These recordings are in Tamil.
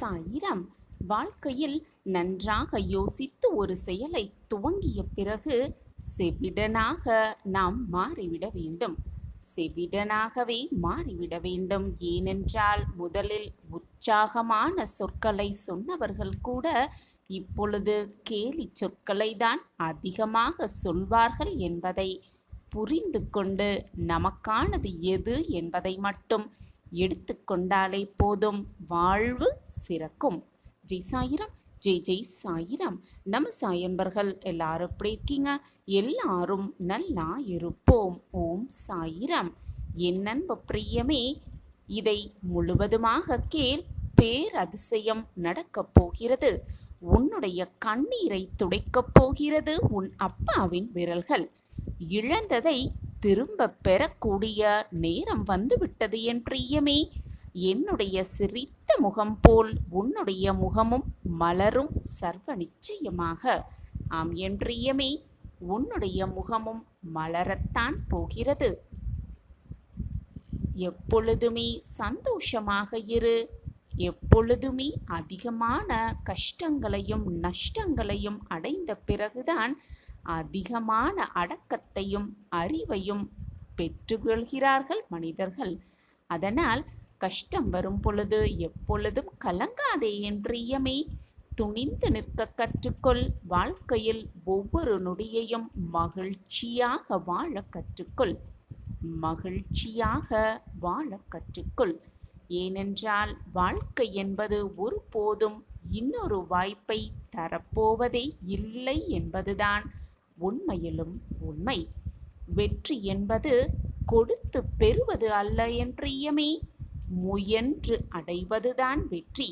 சாயிரம். வாழ்க்கையில் நன்றாக யோசித்து ஒரு செயலை துவங்கிய பிறகு செவிடனாக நாம் மாறிவிட வேண்டும். செவிடனாகவே மாறிவிட வேண்டும். ஏனென்றால் முதலில் உற்சாகமான சொற்களை சொன்னவர்கள் கூட இப்பொழுது கேலி சொற்களை தான் அதிகமாக சொல்வார்கள் என்பதை புரிந்து கொண்டு நமக்கானது எது என்பதை மட்டும் எடுத்துக்கொண்டாலே போதும், வாழ்வு சிறக்கும். ஜெய் சாயிரம், ஜெய் ஜெய் சாயிரம். நம்ம சாயன்பர்கள் எல்லாரும் எப்படி இருக்கீங்க? எல்லாரும் நல்லா இருப்போம். ஓம் சாயிரம். என் அன்பு பிரியமே, இதை முழுவதுமாக கேள். பேரதிசயம் நடக்கப் போகிறது. உன்னுடைய கண்ணீரை துடைக்கப் போகிறது உன் அப்பாவின் விரல்கள். இழந்ததை திரும்ப பெறக்கூடிய நேரம் வந்துவிட்டது என் பிரியமே. என்னுடைய சிரித்த முகம் போல் உன்னுடைய முகமும் மலரும் சர்வ நிச்சயமாக. ஆம் என் பிரியமே, உன்னுடைய முகமும் மலரத்தான் போகிறது. எப்பொழுதுமே சந்தோஷமாக இரு. எப்பொழுதுமே அதிகமான கஷ்டங்களையும் நஷ்டங்களையும் அடைந்த பிறகுதான் அதிகமான அடக்கத்தையும் அறிவையும் பெற்றுக்கொள்கிறார்கள் மனிதர்கள். அதனால் கஷ்டம் வரும் பொழுது எப்பொழுதும் கலங்காதே என் பிரியமே. துணிந்து நிற்க கற்றுக்கொள். வாழ்க்கையில் ஒவ்வொரு நொடியையும் மகிழ்ச்சியாக வாழ கற்றுக்கொள். மகிழ்ச்சியாக வாழ கற்றுக்கொள். ஏனென்றால் வாழ்க்கை என்பது ஒருபோதும் இன்னொரு வாய்ப்பை தரப்போவதே இல்லை என்பதுதான் உண்மையிலும் உண்மை. வெற்றி என்பது கொடுத்து பெறுவது அல்ல என் பிரியமே, முயன்று அடைவதுதான் வெற்றி.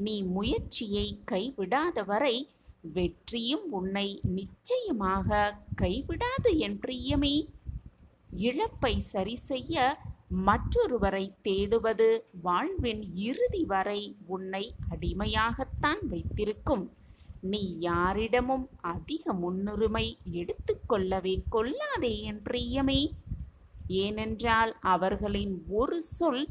நீ முயற்சியை கைவிடாத வரை வெற்றியும் உன்னை நிச்சயமாக கைவிடாது என் பிரியமே. இழப்பை சரி செய்ய மற்றொருவரை தேடுவது வாழ்வின் இறுதி வரை உன்னை அடிமையாகத்தான் வைத்திருக்கும். நீ யாரிடமும் அதிக முன்னுரிமை எடுத்துக்கொள்ளவே கொள்ளாதே என் பிரியமே. ஏனென்றால் அவர்களின் ஒரு சொல்,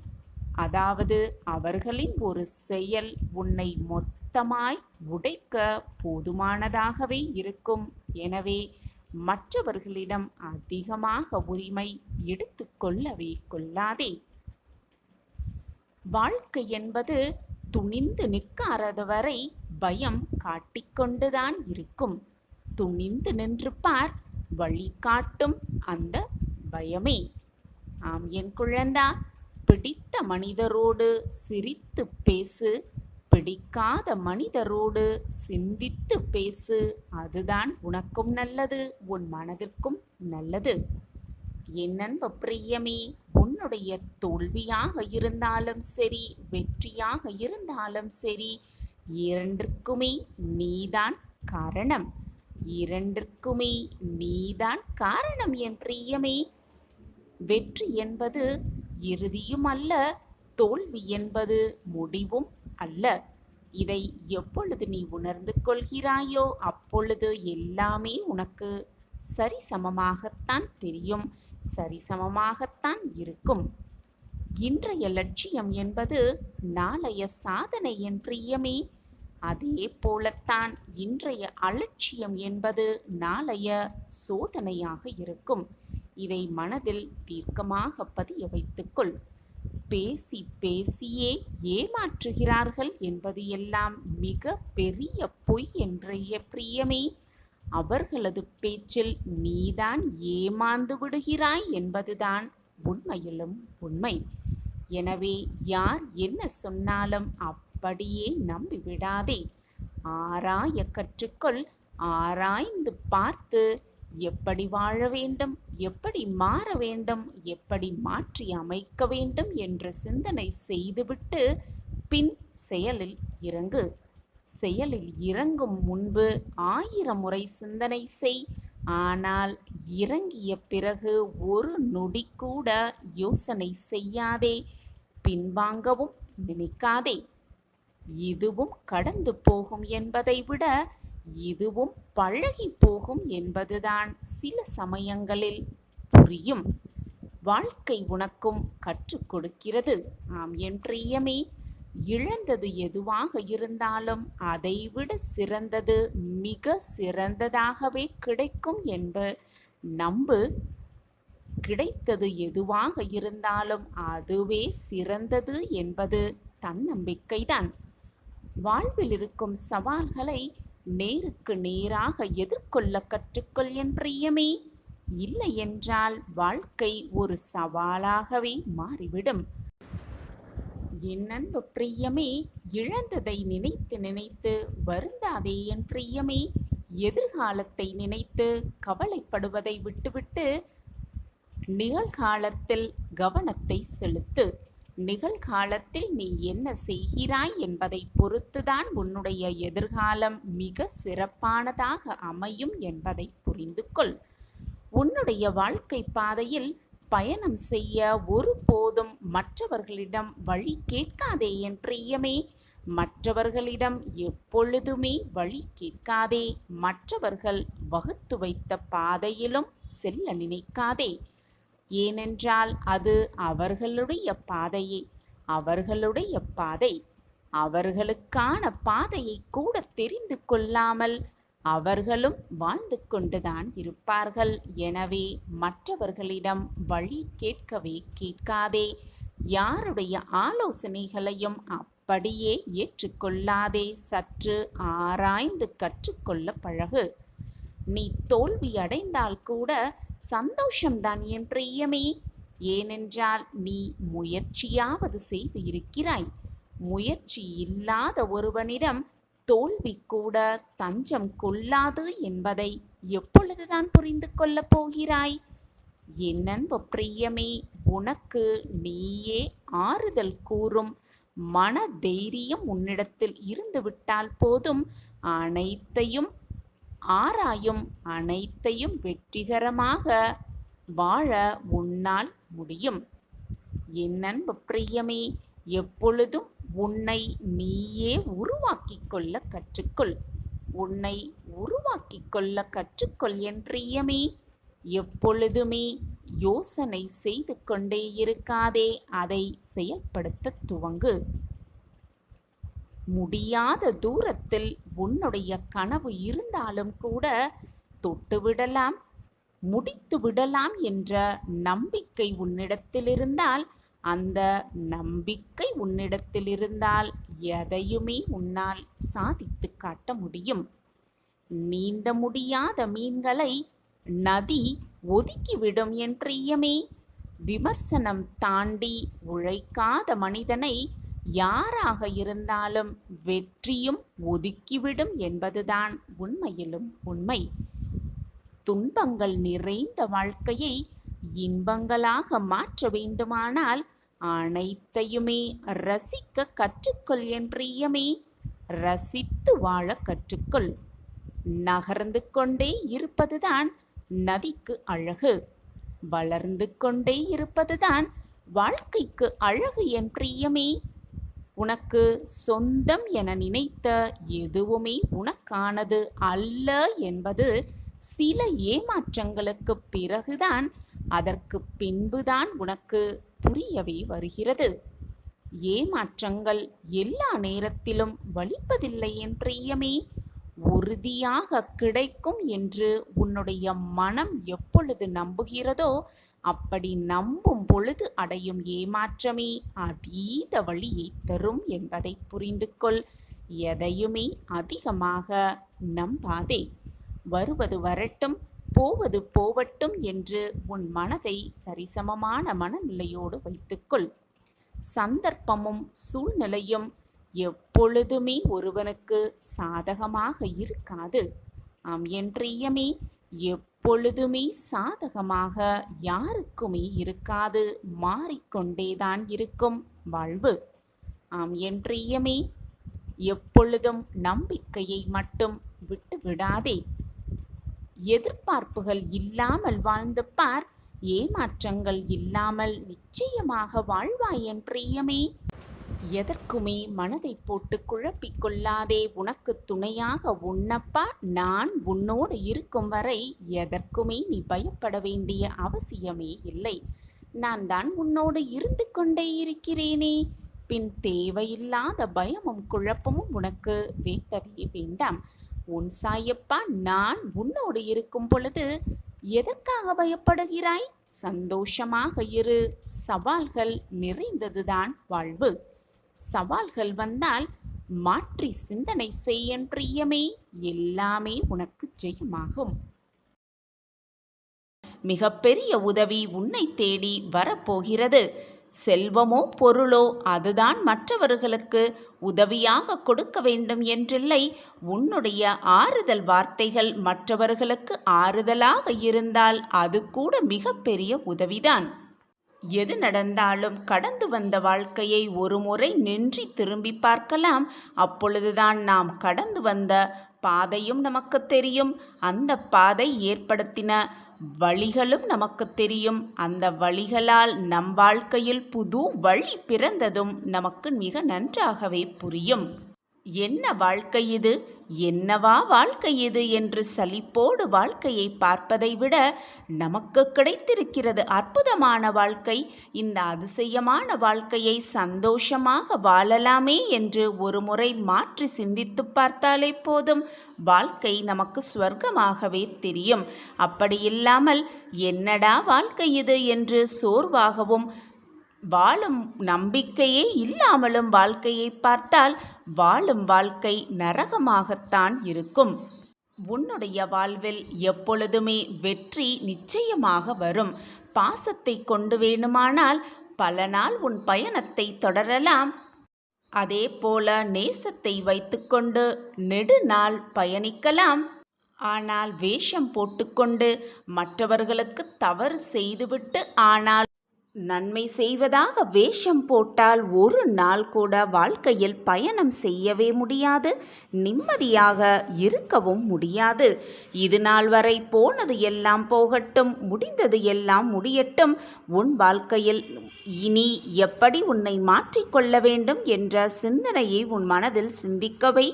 அதாவது அவர்களின் ஒரு செயல் உன்னை மொத்தமாய் உடைக்க போதுமானதாகவே இருக்கும். எனவே மற்றவர்களிடம் அதிகமாக உரிமை எடுத்துக்கொள்ளவே கொள்ளாதே. வாழ்க்கை என்பது துணிந்து நிற்காத வரை பயம் காட்டிக்கொண்டுதான் இருக்கும். துணிந்து நின்று பார், வழி காட்டும் அந்த பயமே. ஆம் என் குழந்தா, பிடித்த மனிதரோடு சிரித்து பேசு. பிடிக்காத மனிதரோடு சிந்தித்து பேசு. அதுதான் உனக்கும் நல்லது, உன் மனதிற்கும் நல்லது. என் அன்பு பிரியமே, உன்னுடைய தோல்வியாக இருந்தாலும் சரி, வெற்றியாக இருந்தாலும் சரி, இரண்டிற்குமே நீதான் காரணம். இரண்டிற்குமே நீதான் காரணம் என் பிரியமே. வெற்றி என்பது இறுதியும் அல்ல, தோல்வி என்பது முடிவும் அல்ல. இதை எப்பொழுது நீ உணர்ந்து கொள்கிறாயோ அப்பொழுது எல்லாமே உனக்கு சரிசமமாகத்தான் தெரியும், சரிசமமாகத்தான் இருக்கும். இன்றைய லட்சியம் என்பது நாளைய சாதனை என் பிரியமே. அதே போலத்தான் இன்றைய அலட்சியம் என்பது நாளைய சோதனையாக இருக்கும். இதை மனதில் தீர்க்கமாக பதிய வைத்துக்கொள். பேசி பேசியே ஏமாற்றுகிறார்கள் என்பது எல்லாம் மிக பெரிய பொய் என்ற பிரியமே. அவர்களது பேச்சில் நீதான் ஏமாந்து விடுகிறாய் என்பதுதான் உண்மையிலும் உண்மை. எனவே யார் என்ன சொன்னாலும் அப்படியே நம்பிவிடாதே. ஆராய கற்றுக்கொள். ஆராய்ந்து பார்த்து எப்படி வாழ வேண்டும், எப்படி மாற வேண்டும், எப்படி மாற்றி அமைக்க வேண்டும் என்று சிந்தனை செய்துவிட்டு பின் செயலில் இறங்கு. செயலில் இறங்கும் முன்பு 1000 முறை சிந்தனை செய். ஆனால் இறங்கிய பிறகு ஒரு நொடி கூட யோசனை செய்யாதே, பின்வாங்கவும் நினைக்காதே. இதுவும் கடந்து போகும் என்பதை விட இதுவும் பழகி போகும் என்பதுதான் சில சமயங்களில் புரியும். வாழ்க்கை உனக்கும் கற்றுக் கொடுக்கிறது. ஆம் என் பிரியமே, இழந்தது எதுவாக இருந்தாலும் அதைவிட சிறந்தது மிக சிறந்ததாகவே கிடைக்கும் என்ப நம்பு. கிடைத்தது எதுவாக இருந்தாலும் அதுவே சிறந்தது என்பது தன்னம்பிக்கைதான். வாழ்வில் இருக்கும் சவால்களை நேருக்கு நேராக எதிர்கொள்ள கற்றுக்கொள் என் பிரியமே. இல்லை என்றால் வாழ்க்கை ஒரு சவாலாகவே மாறிவிடும். என் அன்பு பிரியமே, இழந்ததை நினைத்து நினைத்து வருந்தாதே என் பிரியமே. எதிர்காலத்தை நினைத்து கவலைப்படுவதை விட்டுவிட்டு நிகழ்காலத்தில் கவனத்தை செலுத்து. நிகழ்காலத்தில் நீ என்ன செய்கிறாய் என்பதை பொறுத்துதான் உன்னுடைய எதிர்காலம் மிக சிறப்பானதாக அமையும் என்பதை புரிந்து கொள். உன்னுடைய வாழ்க்கை பாதையில் பயணம் செய்ய ஒருபோதும் மற்றவர்களிடம் வழி கேட்காதே என் பிரியமே. மற்றவர்களிடம் எப்பொழுதுமே வழி கேட்காதே. மற்றவர்கள் வகுத்து வைத்த பாதையிலும் செல்ல நினைக்காதே. ஏனென்றால் அது அவர்களுடைய பாதையே, அவர்களுடைய பாதை. அவர்களுக்கான பாதையை கூட தெரிந்து கொள்ளாமல் அவர்களும் வாழ்ந்து கொண்டுதான் இருப்பார்கள். எனவே மற்றவர்களிடம் வழி கேட்கவே கேட்காதே. யாருடைய ஆலோசனைகளையும் அப்படியே ஏற்றுக்கொள்ளாதே. சற்று ஆராய்ந்து கற்றுக்கொள்ள பழகு. நீ தோல்வி அடைந்தால் கூட சந்தோஷம்தான் என் பிரியமே. ஏனென்றால் நீ முயற்சியாவது செய்து இருக்கிறாய். முயற்சி இல்லாத ஒருவனிடம் தோல்வி கூட தஞ்சம் கொள்ளாது என்பதை எப்பொழுதுதான் புரிந்து கொள்ளப் போகிறாய்? என் அன்பு பிரியமே, உனக்கு நீயே ஆறுதல் கூறும் மன தைரியம் உன்னிடத்தில் இருந்துவிட்டால் போதும். அனைத்தையும் ஆராயும், அனைத்தையும் வெற்றிகரமாக வாழ உன்னால் முடியும். என் அன்பு பிரியமே, எப்பொழுதும் உன்னை நீயே உருவாக்கிக் கொள்ள கற்றுக்கொள். உன்னை உருவாக்கிக் கொள்ள கற்றுக்கொள் என் பிரியமே. எப்பொழுதுமே யோசனை செய்து கொண்டே இருக்காதே, அதை செயல்படுத்த துவங்கு. முடியாத தூரத்தில் உன்னுடைய கனவு இருந்தாலும் கூட தொட்டுவிடலாம், முடித்து விடலாம் என்ற நம்பிக்கை உன்னிடத்தில் இருந்தால், அந்த நம்பிக்கை உன்னிடத்தில் இருந்தால் எதையுமே உன்னால் சாதித்து காட்ட முடியும். நீந்த முடியாத மீன்களை நதி ஒதுக்கிவிடும் என் பிரியமே. விமர்சனம் தாண்டி உழைக்காத மனிதனை யாராக இருந்தாலும் வெற்றியும் ஒதுக்கிவிடும் என்பதுதான் உண்மையிலும் உண்மை. துன்பங்கள் நிறைந்த வாழ்க்கையை இன்பங்களாக மாற்ற வேண்டுமானால் அனைத்தையுமே ரசிக்க கற்றுக்கொள் என் பிரியமே. ரசித்து வாழ கற்றுக்கொள். நகர்ந்து கொண்டே இருப்பதுதான் நதிக்கு அழகு. வளர்ந்து கொண்டே இருப்பதுதான் வாழ்க்கைக்கு அழகு என் பிரியமே. உனக்கு சொந்தம் என நினைத்த எதுவுமே உனக்கானது அல்ல என்பது சில ஏமாற்றங்களுக்கு பிறகுதான், அதற்கு பின்புதான் உனக்கு புரியவே வருகிறது. ஏமாற்றங்கள் எல்லா நேரத்திலும் வலிப்பதில்லை என் பிரியமே. உறுதியாக கிடைக்கும் என்று உன்னுடைய மனம் எப்பொழுது நம்புகிறதோ அப்படி நம்பும் பொழுது அடையும் ஏமாற்றமே அதீத வழியை தரும் என்பதை புரிந்து கொள். எதையுமே அதிகமாக நம்பாதே. வருவது வரட்டும், போவது போவட்டும் என்று உன் மனதை சரிசமமான மனநிலையோடு வைத்துக்கொள். சந்தர்ப்பமும் சூழ்நிலையும் எப்பொழுதுமே ஒருவனுக்கு சாதகமாக இருக்காது. ஆம் என் பிரியமே, எப்பொழுதுமே சாதகமாக யாருக்குமே இருக்காது. மாறிக்கொண்டேதான் இருக்கும் வாழ்வு. ஆம் என் பிரியமே, எப்பொழுதும் நம்பிக்கையை மட்டும் விட்டு விடாதே. எதிர்பார்ப்புகள் இல்லாமல் வாழ்ந்து பார். ஏமாற்றங்கள் இல்லாமல் நிச்சயமாக வாழ்வாய் என் பிரியமே. எதற்குமே மனதை போட்டு குழப்பிக் கொள்ளாதே. உனக்கு துணையாக உன்னப்பா நான் உன்னோடு இருக்கும் வரை எதற்குமே நீ பயப்பட வேண்டிய அவசியமே இல்லை. நான் தான் உன்னோடு இருந்து கொண்டே இருக்கிறேனே. பின் தேவையில்லாத பயமும் குழப்பமும் உனக்கு வேண்டவே வேண்டாம். உன் சாயப்பா நான் உன்னோடு இருக்கும் பொழுது எதற்காக பயப்படுகிறாய்? சந்தோஷமாக இரு. சவால்கள் நிறைந்ததுதான் வாழ்வு. சவால்கள் வந்தால் மாற்றி சிந்தனை செய் என் பிரியமே, எல்லாமே உனக்கு ஜெயமாகும். மிகப்பெரிய உதவி உன்னை தேடி வரப்போகிறது. செல்வமோ பொருளோ அதுதான் மற்றவர்களுக்கு உதவியாக கொடுக்க வேண்டும் என்றில்லை. உன்னுடைய ஆறுதல் வார்த்தைகள் மற்றவர்களுக்கு ஆறுதலாக இருந்தால் அது கூட மிகப்பெரிய உதவிதான். எது நடந்தாலும் கடந்து வந்த வாழ்க்கையை ஒரு முறை நின்று திரும்பி பார்க்கலாம். அப்பொழுதுதான் நாம் கடந்து வந்த பாதையும் நமக்கு தெரியும். அந்த பாதை ஏற்படுத்தின வழிகளும் நமக்கு தெரியும். அந்த வழிகளால் நம் வாழ்க்கையில் புது வழி பிறந்ததும் நமக்கு மிக நன்றாகவே புரியும். என்ன வாழ்க்கை இது, என்னவா வாழ்க்கை இது என்று சலிப்போடு வாழ்க்கையை பார்ப்பதை விட நமக்கு கிடைத்திருக்கிறது அற்புதமான வாழ்க்கை. இந்த அதிசயமான வாழ்க்கையை சந்தோஷமாக வாழலாமே என்று ஒரு முறை மாற்றி சிந்தித்து பார்த்தாலே போதும். வாழ்க்கை நமக்கு ஸ்வர்க்கமாகவே தெரியும். அப்படியில்லாமல் என்னடா வாழ்க்கை இது என்று சோர்வாகவும் வாழும் நம்பிக்கையே இல்லாமலும் வாழ்க்கையை பார்த்தால் வாழும் வாழ்க்கை நரகமாகத்தான் இருக்கும். உன்னுடைய வாழ்வில் எப்பொழுதுமே வெற்றி நிச்சயமாக வரும். பாசத்தை கொண்டு வேணுமானால் பல நாள் உன் பயணத்தை தொடரலாம். அதே போல நேசத்தை வைத்துக்கொண்டு நெடுநாள் பயணிக்கலாம். ஆனால் வேஷம் போட்டுக்கொண்டு மற்றவர்களுக்கு தவறு செய்துவிட்டு ஆனால் நன்மை செய்வதாக வேஷம் போட்டால் ஒரு நாள் கூட வாழ்க்கையில் பயணம் செய்யவே முடியாது, நிம்மதியாக இருக்கவும் முடியாது. இது நாள் வரை போனது எல்லாம் போகட்டும், முடிந்தது எல்லாம் முடியட்டும். உன் வாழ்க்கையில் இனி எப்படி உன்னை மாற்றிக்கொள்ள வேண்டும் என்ற சிந்தனையை உன் மனதில் சிந்திக்கவை.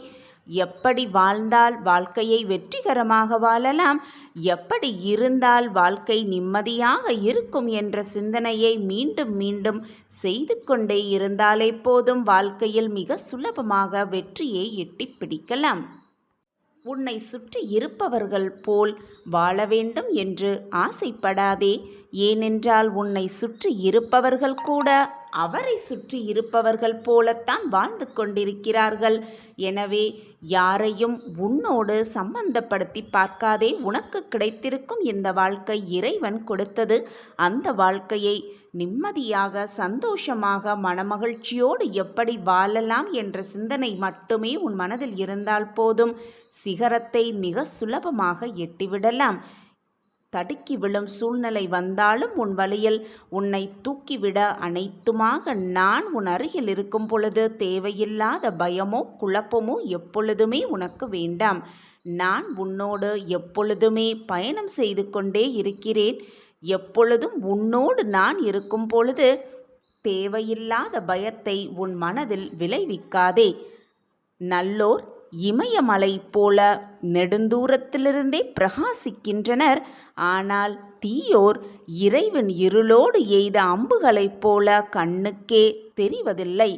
எப்படி வாழ்ந்தால் வாழ்க்கையை வெற்றிகரமாக வாழலாம், எப்படி இருந்தால் வாழ்க்கை நிம்மதியாக இருக்கும் என்ற சிந்தனையை மீண்டும் மீண்டும் செய்து கொண்டே இருந்தாலே போதும். வாழ்க்கையில் மிக சுலபமாக வெற்றியை எட்டி பிடிக்கலாம். உன்னை சுற்றி இருப்பவர்கள் போல் வாழ வேண்டும் என்று ஆசைப்படாதே. ஏனென்றால் உன்னை சுற்றி இருப்பவர்கள் கூட அவரை சுற்றி இருப்பவர்கள் போலத்தான் வாழ்ந்து கொண்டிருக்கிறார்கள். எனவே யாரையும் உன்னோடு சம்பந்தப்படுத்தி பார்க்காதே. உனக்கு கிடைத்திருக்கும் இந்த வாழ்க்கை இறைவன் கொடுத்தது. அந்த வாழ்க்கையை நிம்மதியாக சந்தோஷமாக மனமகிழ்ச்சியோடு எப்படி வாழலாம் என்ற சிந்தனை மட்டுமே உன் மனதில் இருந்தால் போதும். சிகரத்தை மிக சுலபமாக எட்டிவிடலாம். தடுக்கி விழும் சூழ்நிலை வந்தாலும் உன் வழியில் உன்னை தூக்கிவிட அனைத்துமாக நான் உன் அருகில் இருக்கும் பொழுது தேவையில்லாத பயமோ குழப்பமோ எப்பொழுதுமே உனக்கு வேண்டாம். நான் உன்னோடு எப்பொழுதுமே பயணம் செய்து கொண்டே இருக்கிறேன். எப்பொழுதும் உன்னோடு நான் இருக்கும் பொழுது தேவையில்லாத பயத்தை உன் மனதில் விளைவிக்காதே. நல்லோர் இமயமலை போல நெடுந்தூரத்திலிருந்தே பிரகாசிக்கின்றனர். ஆனால் தீயோர் இறைவன் இருளோடு எய்த அம்புகளைப் போல கண்ணுக்கே தெரிவதில்லை.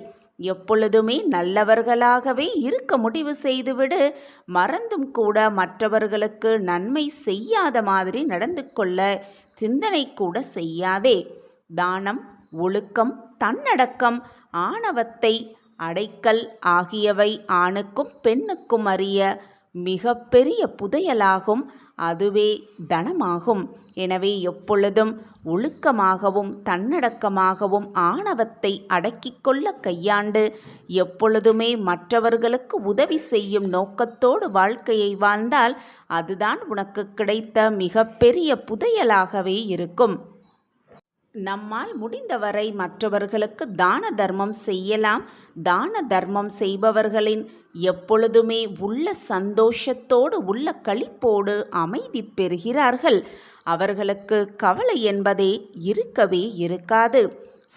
எப்பொழுதுமே நல்லவர்களாகவே இருக்க முடிவு செய்துவிடு. மறந்தும் கூட மற்றவர்களுக்கு நன்மை செய்யாத மாதிரி நடந்து கொள்ள சிந்தனை கூட செய்யாதே. தானம், ஒழுக்கம், தன்னடக்கம், ஆணவத்தை அடைக்கல் ஆகியவை ஆணுக்கும் பெண்ணுக்கும் அறிய மிக பெரிய புதையலாகும். அதுவே தனமாகும். எனவே எப்பொழுதும் ஒழுக்கமாகவும் தன்னடக்கமாகவும் ஆணவத்தை அடக்கிக் கொள்ள கையாண்டு எப்பொழுதுமே மற்றவர்களுக்கு உதவி செய்யும் நோக்கத்தோடு வாழ்க்கையை வாழ்ந்தால் அதுதான் உனக்கு கிடைத்த மிகப்பெரிய புதையலாகவே இருக்கும். நம்மால் முடிந்தவரை மற்றவர்களுக்கு தான தர்மம் செய்யலாம். தான தர்மம் செய்பவர்களின் எப்பொழுதுமே உள்ள சந்தோஷத்தோடு உள்ள களிப்போடு அமைதி பெறுகிறார்கள். அவர்களுக்கு கவலை என்பதே இருக்கவே இருக்காது.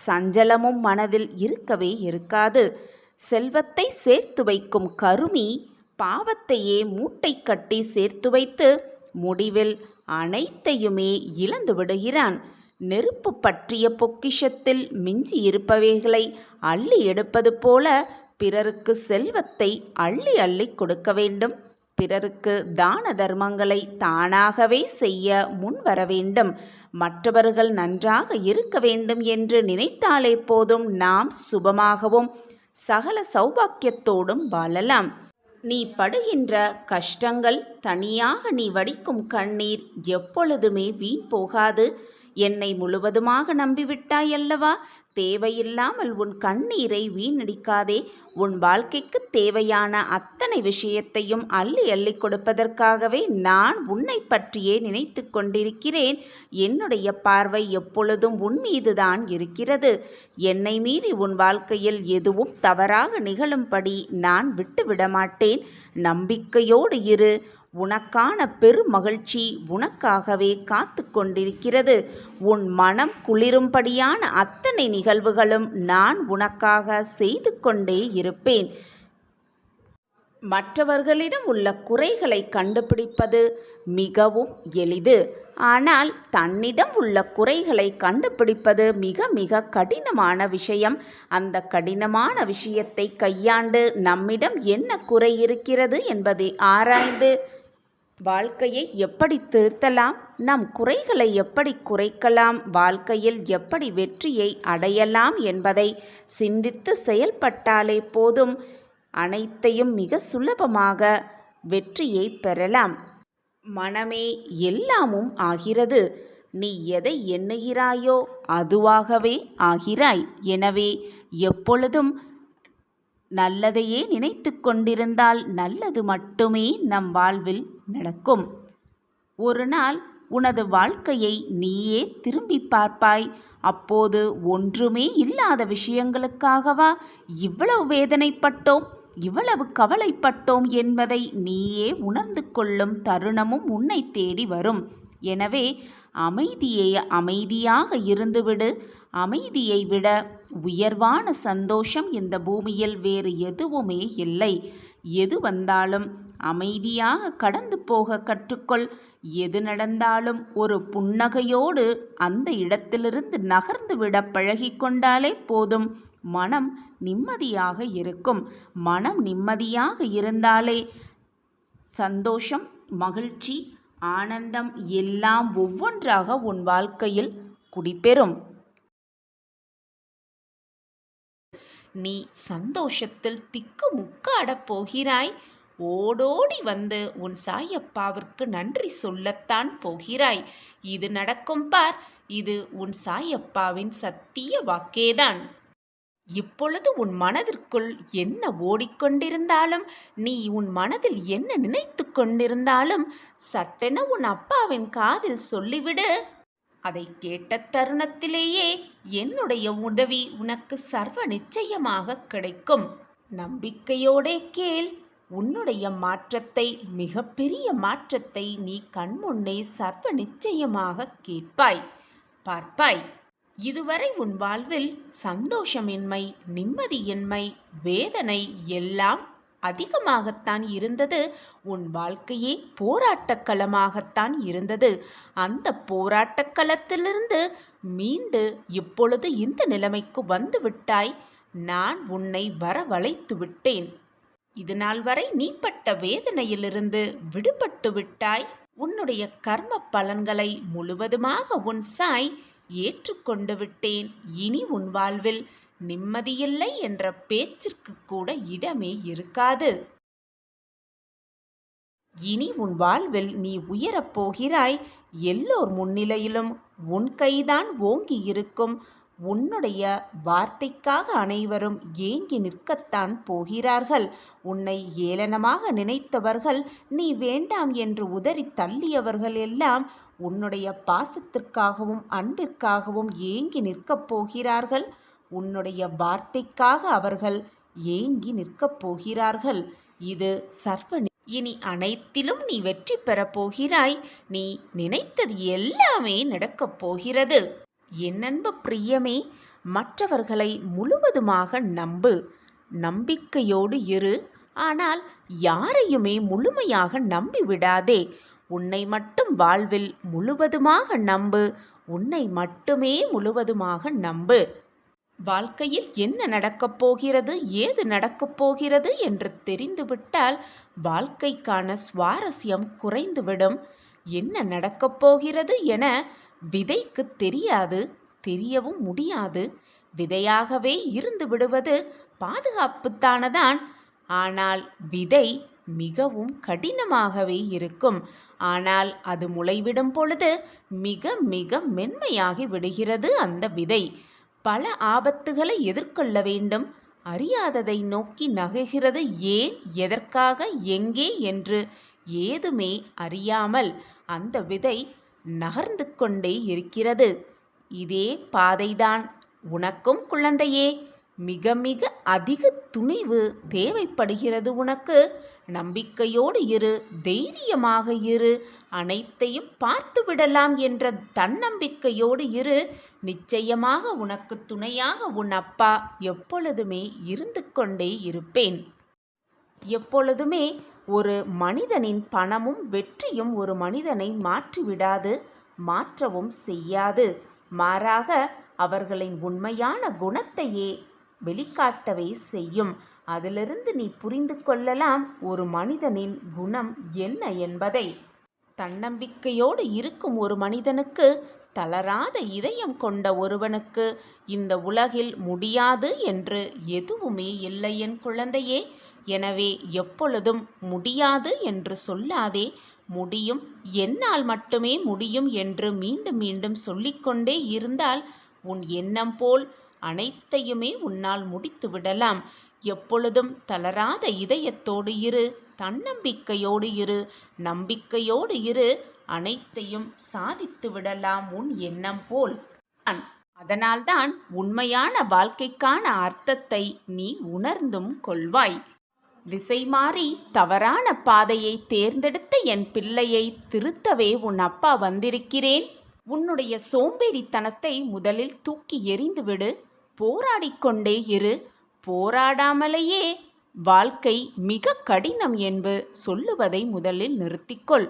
சஞ்சலமும் மனதில் இருக்கவே இருக்காது. செல்வத்தை சேர்த்து வைக்கும் கருமி பாவத்தையே மூட்டை கட்டி சேர்த்து வைத்து முடிவில் அனைத்தையுமே இழந்து விடுகிறான். நெருப்பு பற்றிய பொக்கிஷத்தில் மிஞ்சி இருப்பவைகளை அள்ளி எடுப்பது போல பிறருக்கு செல்வத்தை அள்ளி அள்ளி கொடுக்க வேண்டும். பிறருக்கு தான தர்மங்களை தானாகவே செய்ய முன் வர வேண்டும். மற்றவர்கள் நன்றாக இருக்க வேண்டும் என்று நினைத்தாலே போதும், நாம் சுபமாகவும் சகல சௌபாக்கியத்தோடும் வாழலாம். நீ படுகின்ற கஷ்டங்கள், தனியாக நீ வடிக்கும் கண்ணீர் எப்பொழுதுமே வீண் போகாது. என்னை முழுவதுமாக நம்பிவிட்டாய் அல்லவா? தேவையில்லாமல் உன் கண்ணீரை வீணடிக்காதே. உன் வாழ்க்கைக்கு தேவையான அத்தனை விஷயத்தையும் அள்ளி அள்ளி கொடுப்பதற்காகவே நான் உன்னை பற்றியே நினைத்து கொண்டிருக்கிறேன். என்னுடைய பார்வை எப்பொழுதும் உன் மீதுதான் இருக்கிறது. என்னை மீறி உன் வாழ்க்கையில் எதுவும் தவறாக நிகழும்படி நான் விட்டுவிட மாட்டேன். நம்பிக்கையோடு இரு. உனக்கான பெரும் மகிழ்ச்சி உனக்காகவே காத்து கொண்டிருக்கிறது. உன் மனம் குளிரும்படியான அத்தனை நிகழ்வுகளும் நான் உனக்காக செய்து கொண்டே இருப்பேன். மற்றவர்களிடம் உள்ள குறைகளை கண்டுபிடிப்பது மிகவும் எளிது. ஆனால் தன்னிடம் உள்ள குறைகளை கண்டுபிடிப்பது மிக மிக கடினமான விஷயம். அந்த கடினமான விஷயத்தை கையாண்டு நம்மிடம் என்ன குறை இருக்கிறது என்பதை ஆராய்ந்து வாழ்க்கையை எப்படி திருத்தலாம், நம் குறைகளை எப்படி குறைக்கலாம், வாழ்க்கையில் எப்படி வெற்றியை அடையலாம் என்பதை சிந்தித்து செயல்பட்டாலே போதும், அனைத்தையும் மிக சுலபமாக வெற்றியை பெறலாம். மனமே எல்லாமும் ஆகிறது. நீ எதை எண்ணுகிறாயோ அதுவாகவே ஆகிறாய். எனவே எப்பொழுதும் நல்லதையே நினைத்து கொண்டிருந்தால் நல்லது மட்டுமே நம் வாழ்வில் நடக்கும். ஒரு நாள் உனது வாழ்க்கையை நீயே திரும்பி பார்ப்பாய். அப்போது ஒன்றுமே இல்லாத விஷயங்களுக்காகவா இவ்வளவு வேதனைப்பட்டோம், இவ்வளவு கவலைப்பட்டோம் என்பதை நீயே உணர்ந்து கொள்ளும் தருணமும் உன்னை தேடி வரும். எனவே அமைதியாக இருந்துவிடு. அமைதியை விட உயர்வான சந்தோஷம் இந்த பூமியில் வேறு எதுவுமே இல்லை. எது வந்தாலும் அமைதியாக கடந்து போக கற்றுக்கொள். எது நடந்தாலும் ஒரு புன்னகையோடு அந்த இடத்திலிருந்து நகர்ந்து விட பழகிக்கொண்டாலே போதும். மனம் நிம்மதியாக இருக்கும். மனம் நிம்மதியாக இருந்தாலே சந்தோஷம், மகிழ்ச்சி, ஆனந்தம் எல்லாம் ஒவ்வொன்றாக உன் வாழ்க்கையில் குடிபெறும். நீ சந்தோஷத்தில் திக்கு முக்காடப் போகிறாய். ஓடோடி வந்து உன் சாயப்பாவிற்கு நன்றி சொல்லத்தான் போகிறாய். இது நடக்கும் பார். இது உன் சாயப்பாவின் சத்திய வாக்கேதான். இப்பொழுது உன் மனதிற்குள் என்ன ஓடிக்கொண்டிருந்தாலும், நீ உன் மனதில் என்ன நினைத்து கொண்டிருந்தாலும் சட்டென உன் அப்பாவின் காதில் சொல்லிவிடு. அதை கேட்ட தருணத்திலேயே என்னுடைய உதவி உனக்கு சர்வ நிச்சயமாக கிடைக்கும். நம்பிக்கையோடே கேள். உன்னுடைய மாற்றத்தை, மிகப்பெரிய மாற்றத்தை நீ கண்முன்னே சர்வ நிச்சயமாக கேட்பாய், பார்ப்பாய். இதுவரை உன் வாழ்வில் சந்தோஷமின்மை, நிம்மதியின்மை, வேதனை எல்லாம் அதிகமாகத்தான் இருந்தது. உன் வாழ்க்கையே போராட்டக் களமாகத்தான் இருந்தது. அந்த போராட்டக் களத்திலிருந்து மீண்டு இப்பொழுது இந்த நிலைமைக்கு வந்து விட்டாய். நான் உன்னை வரவழைத்து விட்டேன். இதுநாள் வரை நீ பட்ட வேதனையிலிருந்து விடுபட்டு விட்டாய். உன்னுடைய கர்ம பலன்களை முழுவதுமாக உன் சாய் ஏற்றுக்கொண்டு விட்டேன். இனி உன் வாழ்வில் நிம்மதியில்லை என்ற பேச்சிற்கு கூட இடமே இருக்காது. இனி உன் வாழ்வில் நீ உயரப் போகிறாய். எல்லோர் முன்னிலையிலும் உன் கைதான் ஓங்கி இருக்கும். உன்னுடைய வார்த்தைக்காக அனைவரும் ஏங்கி நிற்கத்தான் போகிறார்கள். உன்னை ஏளனமாக நினைத்தவர்கள், நீ வேண்டாம் என்று உதறி தள்ளியவர்கள் எல்லாம் உன்னுடைய பாசத்திற்காகவும் அன்பிற்காகவும் ஏங்கி நிற்கப் போகிறார்கள். உன்னுடைய வார்த்தைக்காக அவர்கள் ஏங்கி நிற்கப் போகிறார்கள். இது சர்வ இனி அனைத்திலும் நீ வெற்றி பெறப் போகிறாய். நீ நினைத்தது எல்லாமே நடக்கப் போகிறது. என் அன்பு பிரியமே, மற்றவர்களை முழுவதுமாக நம்பு. நம்பிக்கையோடு இரு. ஆனால் யாரையுமே முழுமையாக நம்பிவிடாதே. உன்னை மட்டும் வாழ்வில் முழுவதுமாக நம்பு. உன்னை மட்டுமே முழுவதுமாக நம்பு. வாழ்க்கையில் என்ன நடக்கப் போகிறது, ஏது நடக்கப் போகிறது என்று தெரிந்துவிட்டால் வாழ்க்கைக்கான சுவாரஸ்யம் குறைந்துவிடும். என்ன நடக்கப் போகிறது என விதைக்கு தெரியாது, தெரியவும் முடியாது. விதையாகவே இருந்து விடுவது பாதுகாப்புத்தானதான். ஆனால் விதை மிகவும் கடினமாகவே இருக்கும். ஆனால் அது முளைவிடும் பொழுது மிக மிக மென்மையாகி விடுகிறது அந்த விதை. பல ஆபத்துகளை எதிர்கொள்ள வேண்டும். அறியாததை நோக்கி நகர்கிறது. ஏன், எதற்காக, எங்கே என்று ஏதுமே அறியாமல் அந்த விதை நகர்ந்து கொண்டே இருக்கிறது. இதே பாதைதான் உனக்கும் குழந்தையே. மிக மிக அதிக துணிவு தேவைப்படுகிறது உனக்கு. நம்பிக்கையோடு இரு, தைரியமாக இரு. அனைத்தையும் பார்த்து விடலாம் என்ற தன்னம்பிக்கையோடு இரு. நிச்சயமாக உனக்கு துணையாக உன் அப்பா எப்பொழுதுமே இருந்து கொண்டே இருப்பேன். எப்பொழுதுமே ஒரு மனிதனின் பணமும் வெற்றியும் ஒரு மனிதனை மாற்றிவிடாது, மாற்றவும் செய்யாது. மாறாக அவர்களின் உண்மையான குணத்தையே வெளிக்காட்டவே செய்யும். அதிலிருந்து நீ புரிந்து கொள்ளலாம் ஒரு மனிதனின் குணம் என்ன என்பதை. தன்னம்பிக்கையோடு இருக்கும் ஒரு மனிதனுக்கு, தளராத இதயம் கொண்ட ஒருவனுக்கு இந்த உலகில் முடியாது என்று எதுவுமே இல்லை என் குழந்தையே. எனவே எப்பொழுதும் முடியாது என்று சொல்லாதே. முடியும், என்னால் மட்டுமே முடியும் என்று மீண்டும் மீண்டும் சொல்லிக்கொண்டே இருந்தால் உன் எண்ணம் போல் அனைத்தையுமே உன்னால் முடித்து விடலாம். எப்பொழுதும் தளராத இதயத்தோடு இரு, தன்னம்பிக்கையோடு இரு, நம்பிக்கையோடு இரு. அனைத்தையும் சாதித்து விடலாம் உன் எண்ணம் போல். அதனால்தான் உண்மையான வாழ்க்கைக்கான அர்த்தத்தை நீ உணர்ந்தும் கொள்வாய். திசை மாறி தவறான பாதையை தேர்ந்தெடுத்த என் பிள்ளையை திருத்தவே உன் அப்பா வந்திருக்கிறேன். உன்னுடைய சோம்பேறித்தனத்தை முதலில் தூக்கி எறிந்துவிடு. போராடிக்கொண்டே இரு. போராடாமலேயே வாழ்க்கை மிக கடினம் என்று சொல்லுவதை முதலில் நிறுத்திக்கொள்.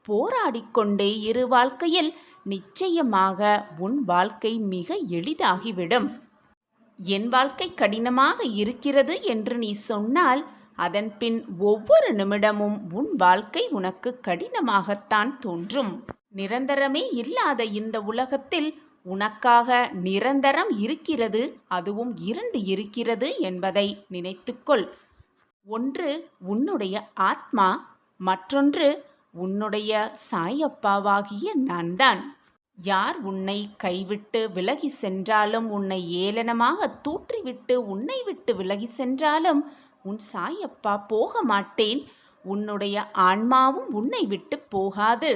போராடிக்கொண்டே இரு. வாழ்க்கையில் நிச்சயமாக உன் வாழ்க்கை மிக எளிதாகிவிடும். என் வாழ்க்கை கடினமாக இருக்கிறது என்று நீ சொன்னால் அதன் பின் ஒவ்வொரு நிமிடமும் உன் வாழ்க்கை உனக்கு கடினமாகத்தான் தோன்றும். நிரந்தரமே இல்லாத இந்த உலகத்தில் உனக்காக நிரந்தரம் இருக்கிறது. அதுவும் 2 இருக்கிறது என்பதை நினைத்துக்கொள். ஒன்று உன்னுடைய ஆத்மா, மற்றொன்று உன்னுடைய சாயப்பாவாகிய நான்தான். யார் உன்னை கைவிட்டு விலகி சென்றாலும், உன்னை ஏளனமாக தூற்றிவிட்டு உன்னை விட்டு விலகி சென்றாலும் உன் சாயப்பா போக மாட்டேன். உன்னுடைய ஆன்மாவும் உன்னை விட்டு போகாது.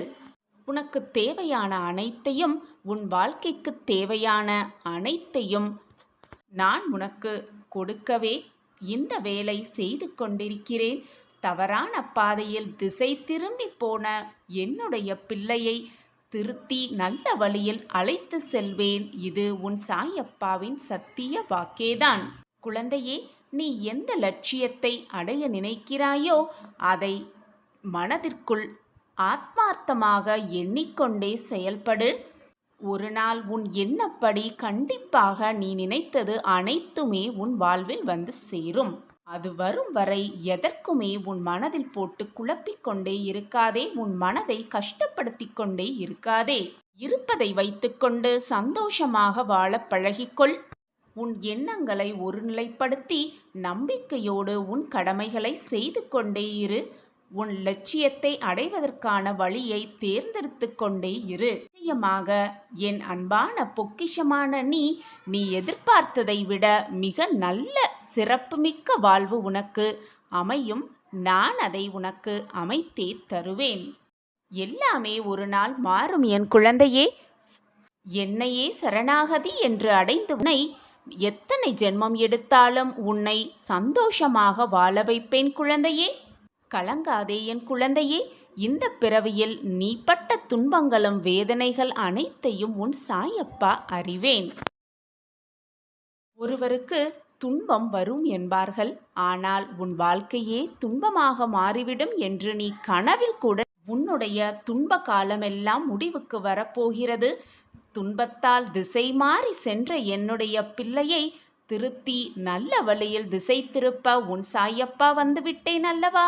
உனக்கு தேவையான அனைத்தையும், உன் வாழ்க்கைக்கு தேவையான அனைத்தையும் நான் உனக்கு கொடுக்கவே இந்த வேலை செய்து கொண்டிருக்கிறேன். தவறான பாதையில் திசை திரும்பி போன என்னுடைய பிள்ளையை திருத்தி நல்ல வழியில் அழைத்து செல்வேன். இது உன் சாயப்பாவின் சத்திய வாக்கேதான். குழந்தையே, நீ எந்த லட்சியத்தை அடைய நினைக்கிறாயோ அதை மனதிற்குள் ஆத்மார்த்தமாக எண்ணிக்கொண்டே செயல்படு. ஒரு நாள் உன் எண்ணப்படி கண்டிப்பாக நீ நினைத்தது அனைத்துமே உன் வாழ்வில் வந்து சேரும். அது வரும் வரை எதற்குமே உன் மனதில் போட்டு குழப்பிக்கொண்டே இருக்காதே. உன் மனதை கஷ்டப்படுத்தி கொண்டே இருக்காதே. இருப்பதை வைத்துக்கொண்டு சந்தோஷமாக வாழ பழகிக்கொள். உன் எண்ணங்களை ஒருநிலைப்படுத்தி நம்பிக்கையோடு உன் கடமைகளை செய்து கொண்டே இரு. உன் லட்சியத்தை அடைவதற்கான வழியை தேர்ந்தெடுத்து கொண்டே இரு. நிச்சயமாக என் அன்பான பொக்கிஷமான நீ எதிர்பார்த்ததை விட மிக நல்ல சிறப்புமிக்க வாழ்வு உனக்கு அமையும். நான் அதை உனக்கு அமைத்தே தருவேன். எல்லாமே ஒரு நாள் மாறும் என் குழந்தையே. என்னையே சரணாகதி என்று அடைந்து உன்னை எத்தனை ஜென்மம் எடுத்தாலும் உன்னை சந்தோஷமாக வாழ வைப்பேன் குழந்தையே. கலங்காதே என் குழந்தையே. இந்த பிறவியில் நீ பட்ட துன்பங்களும் வேதனைகள் அனைத்தையும் உன் சாயப்பா அறிவேன். ஒருவருக்கு துன்பம் வரும் என்பார்கள். ஆனால் உன் வாழ்க்கையே துன்பமாக மாறிவிடும் என்று நீ கனவில் கூட உன்னுடைய துன்ப காலமெல்லாம் முடிவுக்கு வரப்போகிறது. துன்பத்தால் திசை மாறி சென்ற என்னுடைய பிள்ளையை திருத்தி நல்ல வழியில் திசை திருப்ப உன் சாயப்பா வந்துவிட்டேன் அல்லவா?